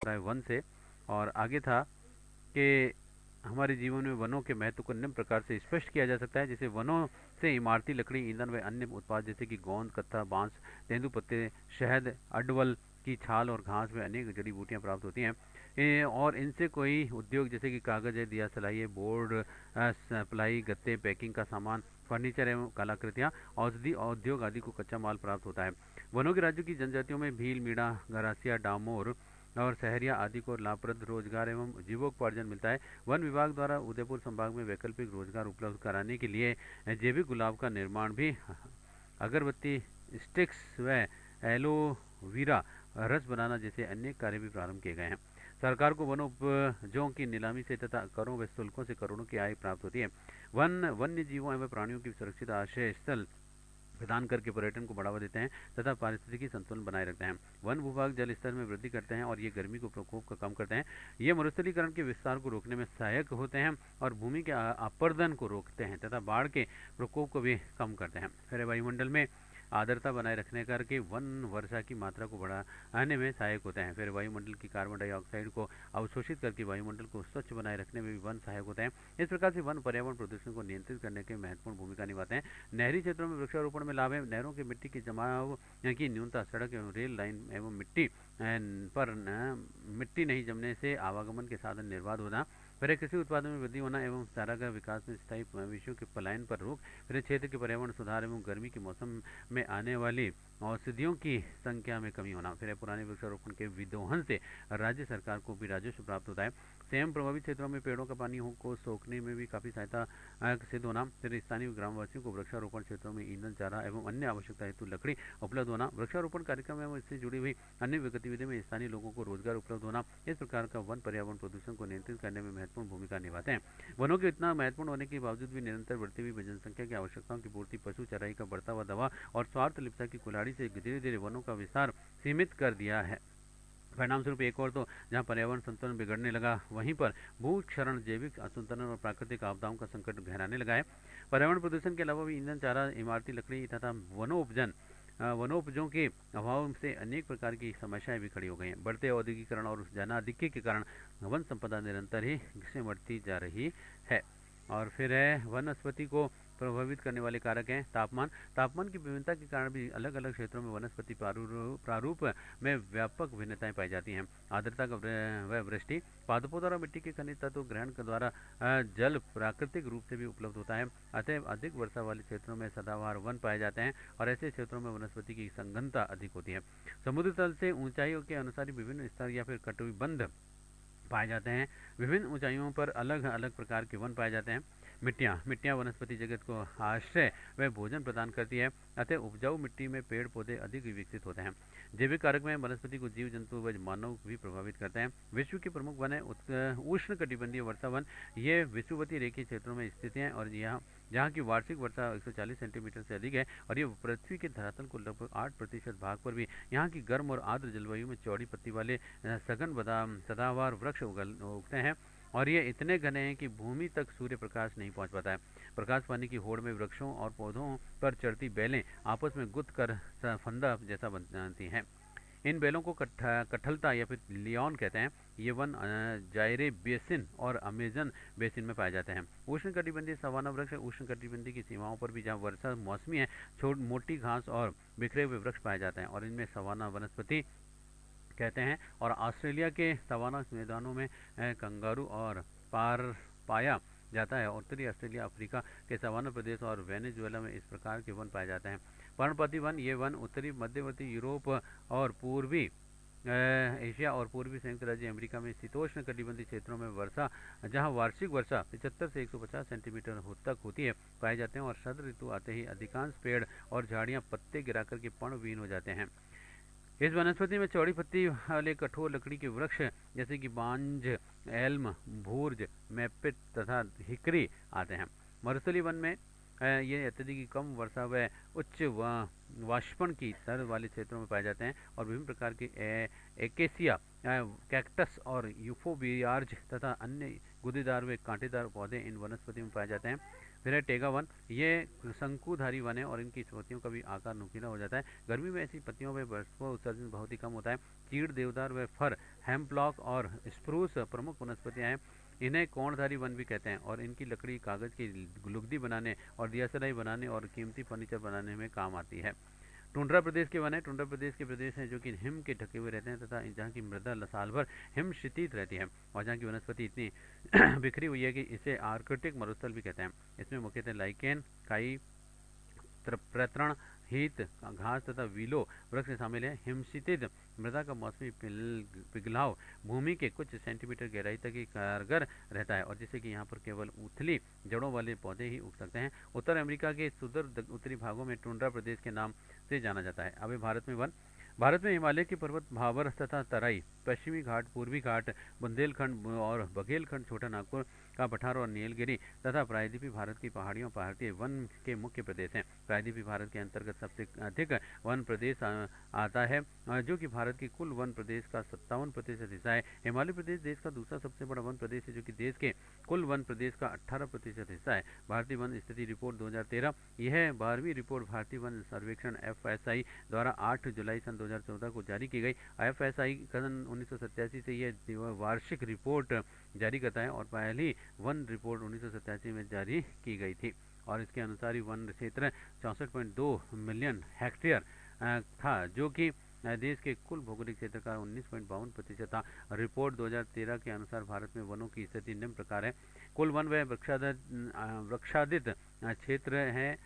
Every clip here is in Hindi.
होता है वन से। और आगे था कि हमारे जीवन में वनों के महत्व को निम्न प्रकार से स्पष्ट किया जा सकता है, जैसे वनों से इमारती लकड़ी, ईंधन व अन्य उत्पाद जैसे कि गोंद, कत्था, बांस, तेंदुपत्ते, शहद, अडवल की छाल और घास में अनेक जड़ी बूटियां प्राप्त होती हैं। और इनसे कोई उद्योग जैसे कि कागज़ है, दिया सलाई है, बोर्ड, सप्लाई, गत्ते, पैकिंग का सामान, फर्नीचर एवं कलाकृतियाँ, औषधि उद्योग आदि को कच्चा माल प्राप्त होता है। वनों के राज्यों की जनजातियों में भील, मीणा, गरासिया, डामोर और सहरिया आदि को लाभप्रद रोजगार एवं जीवोपार्जन मिलता है। वन विभाग द्वारा उदयपुर संभाग में वैकल्पिक रोजगार उपलब्ध कराने के लिए जैविक गुलाब का निर्माण भी, अगरबत्ती, स्टिक्स व एलोवीरा रस बनाना जैसे अनेक कार्य भी प्रारंभ किए गए हैं। सरकार को वनोपजों की नीलामी से तथा करों व शुल्कों से करोड़ों की आय प्राप्त होती है। वन वन्य जीवों एवं प्राणियों की सुरक्षित आश्रय स्थल प्रदान करके पर्यटन को बढ़ावा देते हैं तथा पारिस्थितिकी संतुलन बनाए रखते हैं। वन भूभाग जल स्तर में वृद्धि करते हैं और ये गर्मी को प्रकोप को कम करते हैं। ये मरुस्थलीकरण के विस्तार को रोकने में सहायक होते हैं और भूमि के अपरदन को रोकते हैं तथा बाढ़ के प्रकोप को भी कम करते हैं। फिर वायुमंडल में आर्द्रता बनाए रखने करके वन वर्षा की मात्रा को बढ़ाने में सहायक होते हैं। फिर वायुमंडल की कार्बन डाइऑक्साइड को अवशोषित करके वायुमंडल को स्वच्छ बनाए रखने में भी वन सहायक होते हैं। इस प्रकार से वन पर्यावरण प्रदूषण को नियंत्रित करने के महत्वपूर्ण भूमिका निभाते हैं। नहरी क्षेत्रों में वृक्षारोपण में लाभ है। नहरों की मिट्टी की जमाव की न्यूनता, सड़क एवं रेल लाइन एवं पर मिट्टी नहीं जमने से आवागमन के साधन निर्बाध होना। फिर कृषि उत्पादन में वृद्धि होना एवं चारागाह विकास में स्थायी मवेशियों के पलायन पर रोक। फिर क्षेत्र के पर्यावरण सुधार एवं गर्मी के मौसम में आने वाली औषधियों की संख्या में कमी होना। फिर पुराने वृक्षारोपण के विध्वंस से राज्य सरकार को भी राजस्व प्राप्त होता है। स्वयं प्रभावित क्षेत्रों में पेड़ों का पानी को सोखने में भी काफ़ी सहायता सिद्ध होना। फिर स्थानीय ग्रामवासियों को वृक्षारोपण क्षेत्रों में ईंधन, चारा एवं अन्य आवश्यकता हेतु लकड़ी उपलब्ध होना। वृक्षारोपण कार्यक्रम एवं इससे जुड़ी हुई अन्य गतिविधियों में स्थानीय लोगों को रोजगार उपलब्ध होना। इस प्रकार का वन पर्यावरण प्रदूषण को नियंत्रित करने में महत्वपूर्ण भूमिका निभाते हैं। वनों के इतना महत्वपूर्ण होने के बावजूद भी निरंतर बढ़ती हुई जनसंख्या की आवश्यकताओं की पूर्ति, पशु चराई का बढ़ता हुआ दवा और स्वार्थ लिप्सा की कुल्हाड़ी से धीरे धीरे वनों का विस्तार सीमित कर दिया है। परिणाम स्वरूप एक और तो जहाँ पर्यावरण संतुलन बिगड़ने लगा, वहीं पर भू क्षरण, जैविक असंतुलन और प्राकृतिक आपदाओं का संकट गहराने लगा है। पर्यावरण प्रदूषण के अलावा भी ईंधन, चारा, इमारती लकड़ी तथा वनोपजों के अभाव से अनेक प्रकार की समस्याएं भी खड़ी हो गई हैं। बढ़ते औद्योगिकरण और जनाधिक्य के कारण वन संपदा निरंतर ही सिमटती जा रही है। और फिर है वनस्पति को प्रभावित करने वाले कारक हैं तापमान। तापमान की विभिन्नता के कारण भी अलग अलग क्षेत्रों में वनस्पति प्रारूप में व्यापक भिन्नताएं पाई जाती हैं। आर्द्रता का व वृष्टि, पादपों द्वारा मिट्टी के खनिज तत्व ग्रहण के द्वारा जल प्राकृतिक रूप से भी उपलब्ध होता है। अतः अधिक वर्षा वाले क्षेत्रों में सदाबहार वन पाए जाते हैं और ऐसे क्षेत्रों में वनस्पति की संघनता अधिक होती है। समुद्र तल से ऊंचाइयों के अनुसार विभिन्न स्तर या फिर कटिबंध पाए जाते हैं। विभिन्न ऊंचाइयों पर अलग अलग प्रकार के वन पाए जाते हैं। मिट्टियाँ वनस्पति जगत को आश्रय व भोजन प्रदान करती है। अतः उपजाऊ मिट्टी में पेड़ पौधे अधिक विकसित होते हैं। जैविक कारक में वनस्पति को जीव जंतु व मानव भी प्रभावित करते हैं। विश्व के प्रमुख वन है उष्ण कटिबंधीय वर्षा वन। ये विषुवतीय रेखीय क्षेत्रों में स्थित हैं और जहाँ की वार्षिक वर्षा 140 सेंटीमीटर से अधिक है और ये पृथ्वी के धरातल को लगभग 8% भाग पर भी यहाँ की गर्म और आर्द्र जलवायु में चौड़ी पत्ती वाले सघन सदाबहार वृक्ष उगते हैं और ये इतने घने हैं कि भूमि तक सूर्य प्रकाश नहीं पहुंच पाता है। प्रकाश पाने की होड़ में वृक्षों और पौधों पर चढ़ती बेलें आपस में गुथ कर फंदा जैसा बनती हैं। इन बेलों को कठलता या फिर लियोन कहते हैं। ये वन जायरे बेसिन और अमेजन बेसिन में पाए जाते हैं। उष्णकटिबंधीय सवाना वृक्ष उष्णकटिबंधीय की सीमाओं पर भी जहाँ वर्षा मौसमी है, मोटी घास और बिखरे हुए वृक्ष पाए जाते हैं और इनमें सवाना वनस्पति कहते हैं। और ऑस्ट्रेलिया के सवाना मैदानों में कंगारू और पार पाया जाता है। उत्तरी ऑस्ट्रेलिया, अफ्रीका के सवाना प्रदेश और वेनेजुएला में इस प्रकार के वन पाए जाते हैं। पर्णपाती वन, ये वन उत्तरी मध्यवर्ती यूरोप और पूर्वी एशिया और पूर्वी संयुक्त राज्य अमेरिका में शीतोष्ण कटिबंधीय क्षेत्रों में वर्षा, जहां वार्षिक वर्षा 75 से 150 सेंटीमीटर तक होती है, पाए जाते हैं। और शरद ऋतु आते ही अधिकांश पेड़ और झाड़ियां पत्ते गिराकर के पर्णविहीन हो जाते हैं। इस वनस्पति में चौड़ी पत्ती वाले कठोर लकड़ी के वृक्ष जैसे कि बांज, एल्म, भूर्ज, मैपिट तथा हिकरी आते हैं। मरुस्थलीय वन में ये अत्यधिक कम वर्षा व उच्च वाष्पन की दर वाले क्षेत्रों में पाए जाते हैं और विभिन्न प्रकार के एकेसिया, कैक्टस और यूफोबियार्ज तथा अन्य गुदेदार व कांटेदार पौधे इन वनस्पति में पाए जाते हैं। फिर है टेगा वन, ये शंकुधारी वन है और इनकी पत्तियों का भी आकार नुकीला हो जाता है। गर्मी में ऐसी पत्तियों में बाष्प उत्सर्जन बहुत ही कम होता है। चीड़, देवदार व फर, हेम्पलॉक और स्प्रूस प्रमुख वनस्पतियां हैं। इन्हें कोणधारी वन भी कहते हैं और इनकी लकड़ी कागज की लुगदी बनाने और दियासलाई बनाने और कीमती फर्नीचर बनाने में काम आती है। टुंड्रा प्रदेश के वन है। टुंड्रा प्रदेश के प्रदेश हैं जो कि हिम के ढके हुए रहते हैं तथा जहाँ की मृदा साल भर हिम शीतित रहती है और जहाँ की वनस्पति इतनी बिखरी हुई है कि इसे आर्कटिक मरुस्थल भी कहते हैं। इसमें मुख्यतः लाइकेन, काई, प्रतरण, हीत, घास तथा विलो वृक्ष शामिल है। हिमशीतित मृदा का मौसमी पिघलाव भूमि के कुछ सेंटीमीटर गहराई तक ही कारगर रहता है और जिससे कि यहाँ पर केवल उथली जड़ों वाले पौधे ही उग सकते हैं। उत्तर अमेरिका के सुदूर उत्तरी भागों में टुंड्रा प्रदेश के नाम से जाना जाता है। अभी भारत में वन, भारत में हिमालय के पर्वत, भाबर तथा तराई, पश्चिमी घाट, पूर्वी घाट, बुंदेलखंड और बघेलखंड, छोटा नागपुर का पठार और नीलगिरी तथा प्रायद्वीपीय भारत की पहाड़ियों भारतीय वन के मुख्य प्रदेश हैं। प्रायद्वीपीय भारत के अंतर्गत सबसे अधिक वन प्रदेश आता है जो कि भारत की कुल वन प्रदेश का 57% हिस्सा है। हिमालय प्रदेश देश का दूसरा सबसे बड़ा वन प्रदेश है जो कि देश के कुल वन प्रदेश का 18% हिस्सा है। भारतीय वन स्थिति रिपोर्ट 2013, यह 12वीं रिपोर्ट भारतीय वन सर्वेक्षण FSI द्वारा 8 जुलाई सन 2014 को जारी की गई। FSI सन 1987 से यह वार्षिक रिपोर्ट जारी करता है और पहली वन रिपोर्ट 1987 में जारी की गई थी और इसके अनुसार ही वन क्षेत्र 64.2 मिलियन हेक्टेयर था जो कि देश के कुल भौगोलिक क्षेत्र का 19.52% था। रिपोर्ट 2013 के अनुसार भारत में वनों की स्थिति निम्न प्रकार है। कुल वन व वृक्षादित क्षेत्र है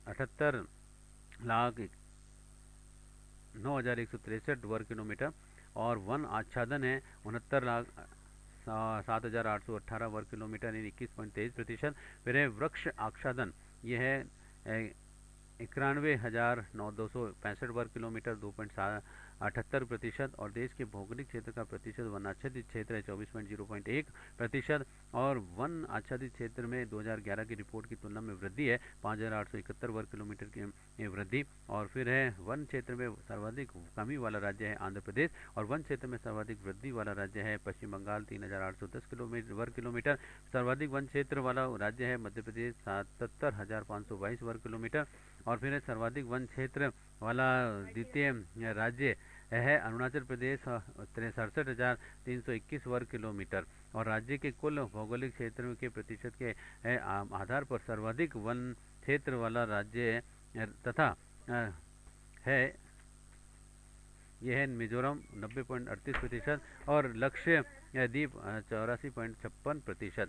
78,09,163 वर्ग किलोमीटर और वन आच्छादन है 69,07,818 वर्ग किलोमीटर, 21.23%। फिर है वृक्ष आच्छादन, यह है 91,965 वर्ग किलोमीटर, 2.78% और देश के भौगोलिक क्षेत्र का प्रतिशत वन आच्छादित क्षेत्र है 24.01% और वन आच्छादित क्षेत्र में 2011 की रिपोर्ट की तुलना में वृद्धि है 5,871 वर्ग किलोमीटर की वृद्धि। और फिर है वन क्षेत्र में सर्वाधिक कमी वाला राज्य है आंध्र प्रदेश और वन क्षेत्र में सर्वाधिक वृद्धि वाला राज्य है पश्चिम बंगाल 3,810 वर्ग किलोमीटर। सर्वाधिक वन क्षेत्र वाला राज्य है मध्य प्रदेश 77,522 वर्ग किलोमीटर और फिर सर्वाधिक वन क्षेत्र वाला द्वितीय राज्य है अरुणाचल प्रदेश 67,321 वर्ग किलोमीटर और राज्य के कुल भौगोलिक क्षेत्र के प्रतिशत के आधार पर सर्वाधिक वन क्षेत्र वाला राज्य तथा है यह है मिजोरम 90.38% और लक्षद्वीप 84.56%।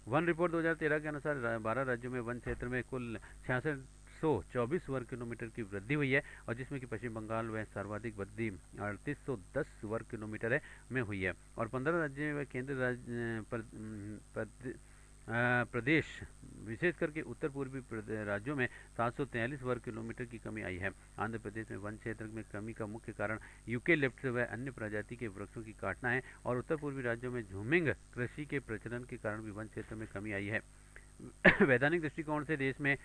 वन रिपोर्ट 2013 के अनुसार 12 राज्यों में वन क्षेत्र में कुल 6624 वर्ग किलोमीटर की वृद्धि हुई है और जिसमें कि पश्चिम बंगाल में सर्वाधिक वृद्धि 3810 वर्ग किलोमीटर है में हुई है और 15 राज्य व केंद्र प्रदेश विशेष करके उत्तर पूर्वी राज्यों में 743 वर्ग किलोमीटर की कमी आई है। आंध्र प्रदेश में वन क्षेत्र में कमी का मुख्य कारण यूकेलिप्टस व अन्य प्रजाति के वृक्षों की काटना है और उत्तर पूर्वी राज्यों में झूमिंग कृषि के प्रचलन के कारण भी वन क्षेत्र में कमी आई है। वैधानिक दृष्टिकोण से देश में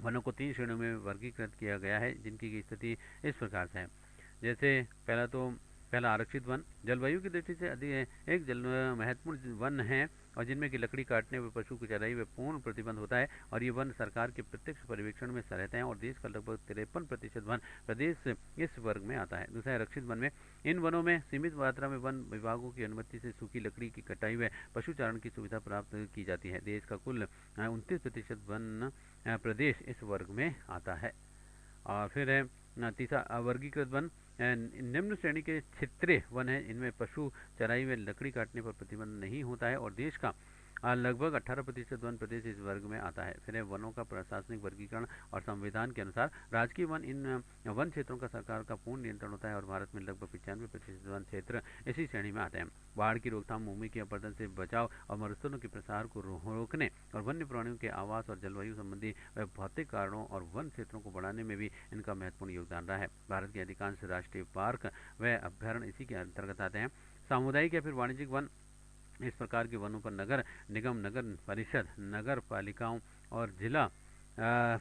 वनों को 3 श्रेणियों में वर्गीकृत किया गया है जिनकी स्थिति इस प्रकार से है। जैसे पहला आरक्षित वन, जलवायु की दृष्टि से एक महत्वपूर्ण वन है और जिनमें कि लकड़ी काटने व पशु की चराई में पूर्ण प्रतिबंध होता है और ये वन सरकार के प्रत्यक्ष पर्यवेक्षण में रहते हैं और देश का लगभग 53% वन प्रदेश इस वर्ग में आता है। दूसरा आरक्षित वन में इन वनों में सीमित मात्रा में वन विभागों की अनुमति से सूखी लकड़ी की कटाई व पशुचारण की सुविधा प्राप्त की जाती है। देश का कुल 29% वन प्रदेश इस वर्ग में आता है। और फिर है तीसरा अवर्गीकृत वन, निम्न श्रेणी के क्षेत्रीय वन है इनमें पशु चराई में लकड़ी काटने पर प्रतिबंध नहीं होता है और देश का लगभग 18% वन प्रदेश इस वर्ग में आता है। फिर है वनों का प्रशासनिक वर्गीकरण और संविधान के अनुसार राजकीय वन इन वन क्षेत्रों का सरकार का पूर्ण नियंत्रण होता है और भारत में लगभग 95% वन क्षेत्र इसी श्रेणी में आते हैं। बाढ़ की रोकथाम, भूमि के अपरदन से बचाव और मरुस्थलों के प्रसार को रोकने और वन्य प्राणियों के आवास और जलवायु संबंधी व भौतिक कारणों और वन क्षेत्रों को बढ़ाने में भी इनका महत्वपूर्ण योगदान रहा है। भारत के अधिकांश राष्ट्रीय पार्क व अभ्यारण्य इसी के अंतर्गत आते हैं। सामुदायिक या फिर वाणिज्यिक वन, इस प्रकार के वनों पर नगर निगम, नगर परिषद, नगर पालिकाओं और जिला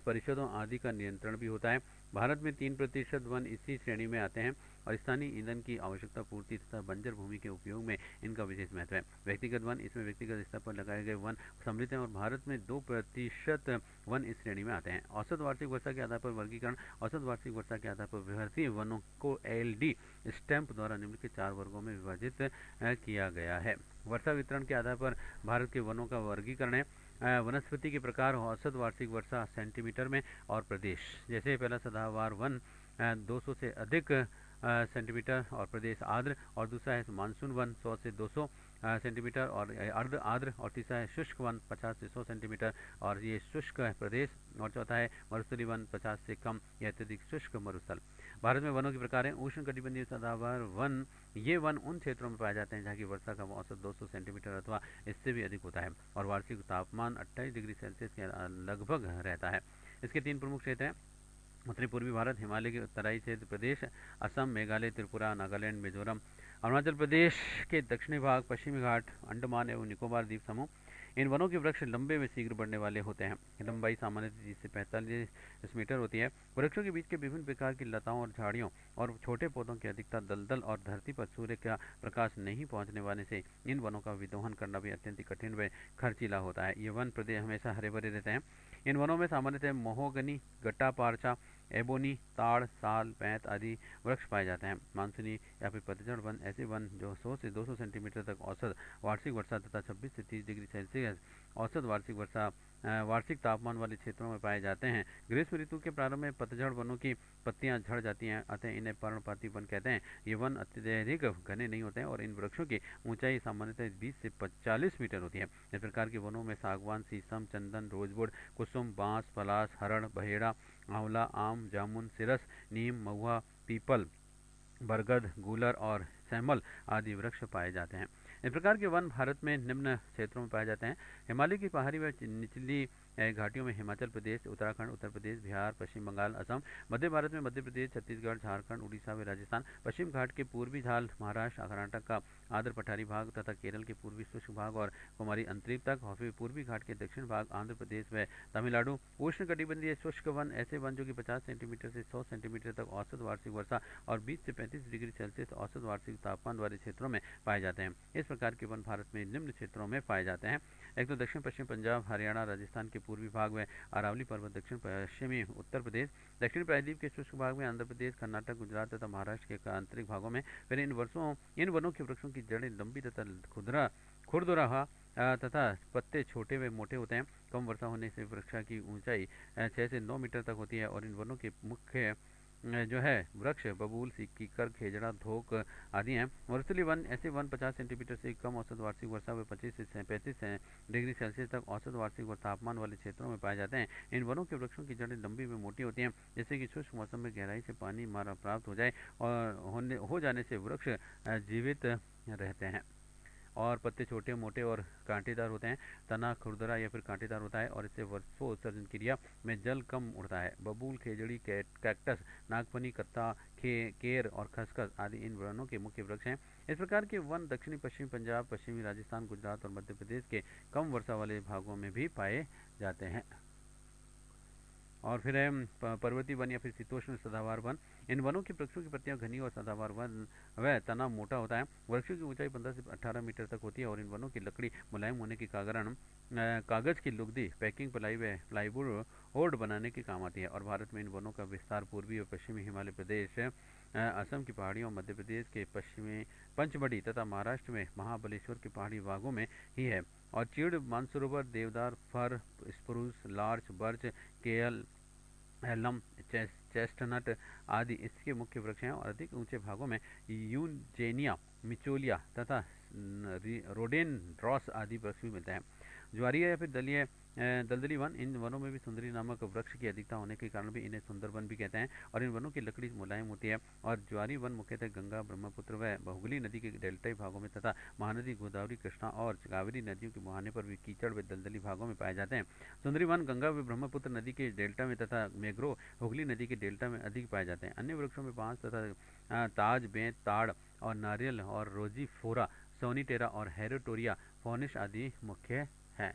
परिषदों आदि का नियंत्रण भी होता है। भारत में 3% वन इसी श्रेणी में आते हैं। और स्थानीय ईंधन की आवश्यकता पूर्ति तथा बंजर भूमि के उपयोग में इनका विशेष महत्व है। व्यक्तिगत वन, इसमें व्यक्तिगत स्तर पर लगाए गए वन सम्मिलित हैं और भारत में 2% वन इस श्रेणी में आते हैं। औसत वार्षिक वर्षा के आधार पर वर्गीकरण। औसत वार्षिक वर्षा के आधार पर भारतीय वनों को LD स्टैंप द्वारा निम्नलिखित 4 वर्गों में विभाजित किया गया है। वर्षा वितरण के आधार पर भारत के वनों का वर्गीकरण है। वनस्पति के प्रकार, औसत वार्षिक वर्षा सेंटीमीटर में और प्रदेश। जैसे पहला सदाबहार वन 200 से अधिक सेंटीमीटर और प्रदेश आर्द्र, और दूसरा है मानसून वन 100 से 200 सेंटीमीटर और अर्ध आर्द्र, और तीसरा है शुष्क वन 50 से 100 सेंटीमीटर और ये शुष्क प्रदेश, और चौथा है मरुस्थलीय वन 50 से कम या अत्यधिक शुष्क मरुस्थल। भारत में वनों के प्रकार हैं। उष्ण कटिबंधीय सदाबहार वन, ये वन उन क्षेत्रों में पाए जाते हैं जहाँ की वर्षा का औसत 200 सेंटीमीटर अथवा इससे भी अधिक होता है और वार्षिक तापमान 28 डिग्री सेल्सियस के लगभग रहता है। इसके 3 प्रमुख क्षेत्र हैं। उत्तरी पूर्वी भारत, हिमालय के तराई क्षेत्र प्रदेश, असम, मेघालय, त्रिपुरा, नागालैंड, मिजोरम, अरुणाचल प्रदेश के दक्षिणी भाग, पश्चिमी घाट, अंडमान एवं निकोबार द्वीप समूह। इन वनों के वृक्ष लंबे में शीघ्र बढ़ने वाले होते हैं। लंबाई सामान्यतः 30 से 45 मीटर होती है। वृक्षों के बीच के विभिन्न प्रकार की लताओं और झाड़ियों और छोटे पौधों की अधिकता दलदल और धरती पर सूर्य का प्रकाश नहीं पहुंचने वाले से इन वनों का विदोहन करना भी अत्यंत कठिन व खर्चीला होता है। ये वन प्रदेश हमेशा हरे भरे रहते हैं। इन वनों में सामान्यतः महोगनी, गट्टापारचा, एबोनी, ताड़, साल, पैंत आदि वृक्ष पाए जाते हैं। मानसूनी या फिर पतझड़ वन ऐसे वन जो 100 से 200 सेंटीमीटर तक औसत वार्षिक वर्षा तथा 26 से 30 डिग्री सेल्सियस औसत वार्षिक वर्षा वार्षिक तापमान वाले क्षेत्रों में पाए जाते हैं। ग्रीष्म ऋतु के प्रारंभ में पतझड़ वनों की पत्तियां झड़ जाती हैं, अतः इन्हें पर्णपाती वन कहते हैं। ये वन अत्यधिक घने नहीं होते हैं और इन वृक्षों की ऊंचाई सामान्यतः 20 से 40 मीटर होती है। इस प्रकार के वनों में सागवान, शीशम, चंदन, रोजवुड, कुसुम, बांस, पलास, हरण, बहेड़ा, आंवला, आम, जामुन, सिरस, नीम, महुआ, पीपल, बरगद, गूलर और सैमल आदि वृक्ष पाए जाते हैं। इस प्रकार के वन भारत में निम्न क्षेत्रों में पाए जाते हैं। हिमालय की पहाड़ी व निचली घाटियों में हिमाचल प्रदेश, उत्तराखंड, उत्तर प्रदेश, बिहार, पश्चिम बंगाल, असम। मध्य भारत में मध्य प्रदेश, छत्तीसगढ़, झारखंड, उड़ीसा व राजस्थान। पश्चिम घाट के पूर्वी ढाल महाराष्ट्र, कर्नाटक का आर्द्र पठारी भाग तथा केरल के पूर्वी शुष्क भाग और कुमारी अंतरीप तक, और फिर पूर्वी घाट के दक्षिण भाग आंध्र प्रदेश व तमिलनाडु। उष्ण कटिबंधीय शुष्क वन ऐसे वन जो कि 50 सेंटीमीटर से 100 सेंटीमीटर तक औसत वार्षिक वर्षा और 20 से 35 डिग्री सेल्सियस औसत वार्षिक तापमान वाले क्षेत्रों में पाए जाते हैं। इस प्रकार के वन भारत में निम्न क्षेत्रों में पाए जाते हैं। एक तो दक्षिण पश्चिम पंजाब, हरियाणा, राजस्थान के पूर्वी भाग में अरावली पर्वत, दक्षिण पश्चिमी उत्तर प्रदेश, दक्षिण प्रायद्वीप के शुष्क भाग में आंध्र प्रदेश, कर्नाटक, गुजरात तथा महाराष्ट्र के आंतरिक भागों में। फिर इन वनों के वृक्षों की जड़ें लंबी तथा खुरदुरा तथा पत्ते छोटे व मोटे होते हैं। कम वर्षा होने से वृक्ष की ऊंचाई 6 से 9 मीटर तक होती है और इन वनों के मुख्य जो है वृक्ष बबूल, कीकर, खेजड़ा, धोक आदि हैं। मरुस्थलीय वन ऐसे वन 50 सेंटीमीटर से कम औसत वार्षिक वर्षा व 25 से 35 डिग्री सेल्सियस तक औसत वार्षिक तापमान वाले क्षेत्रों में पाए जाते हैं। इन वनों के वृक्षों की जड़ें लंबी व मोटी होती हैं, जिससे कि शुष्क मौसम में गहराई से पानी मारा प्राप्त हो जाए और हो जाने से वृक्ष जीवित रहते हैं। और पत्ते छोटे, मोटे और कांटेदार होते हैं। तना खुरदरा या फिर कांटेदार होता है और इससे वर्षोत्सर्जन क्रिया में जल कम उड़ता है। बबूल, खेजड़ी, कैक्टस, नागफनी, कत्ता, केर और खसखस आदि इन वनों के मुख्य वृक्ष हैं। इस प्रकार के वन दक्षिणी पश्चिमी पंजाब, पश्चिमी राजस्थान, गुजरात और मध्य प्रदेश के कम वर्षा वाले भागों में भी पाए जाते हैं। और फिर है पर्वतीय वन या फिर शीतोष्ण सदाबहार वन। इन वनों के वृक्षों की पत्तियां घनी और सदाबहार वन व तना मोटा होता है। वृक्षों की ऊंचाई 15 से 18 मीटर तक होती है और इन वनों की लकड़ी मुलायम होने के कारण कागज की लुगदी, पैकिंग, प्लाई व प्लाईवुड बनाने के काम आती है। और भारत में इन वनों का विस्तार पूर्वी और पश्चिमी हिमालय प्रदेश, असम की पहाड़ियों, मध्य प्रदेश के पश्चिमी पंचमढ़ी तथा महाराष्ट्र में महाबलेश्वर के पहाड़ी भागों में ही है। और चीड़, मानसरोवर, देवदार, फर, स्प्रूस, लार्च, बर्च, केयल, एलम, चेस्टनट आदि इसके मुख्य वृक्ष हैं। और अधिक ऊंचे भागों में यूजेनिया, मिचोलिया तथा रोडेनड्रॉस आदि वृक्ष भी मिलते हैं। ज्वारीय या फिर दलदली वन, इन वनों में भी सुंदरी नामक वृक्ष की अधिकता होने के कारण भी इन्हें सुंदर वन भी कहते हैं और इन वनों की लकड़ी मुलायम होती है। और ज्वारी वन मुख्यतः गंगा, ब्रह्मपुत्र व बहुगली नदी के डेल्टाई भागों में तथा महानदी, गोदावरी, कृष्णा और कावेरी नदियों के मुहाने पर भी कीचड़ व दलदली भागों में पाए जाते हैं। सुंदरी वन गंगा व ब्रह्मपुत्र नदी के डेल्टा में तथा मैग्रोव हुगली नदी के डेल्टा में अधिक पाए जाते हैं। अन्य वृक्षों में बांस तथा ताज, बेंत, ताड़ और नारियल और रोजीफोरा, सोनीटेरा और हेरोटोरिया, फॉनिश आदि मुख्य हैं।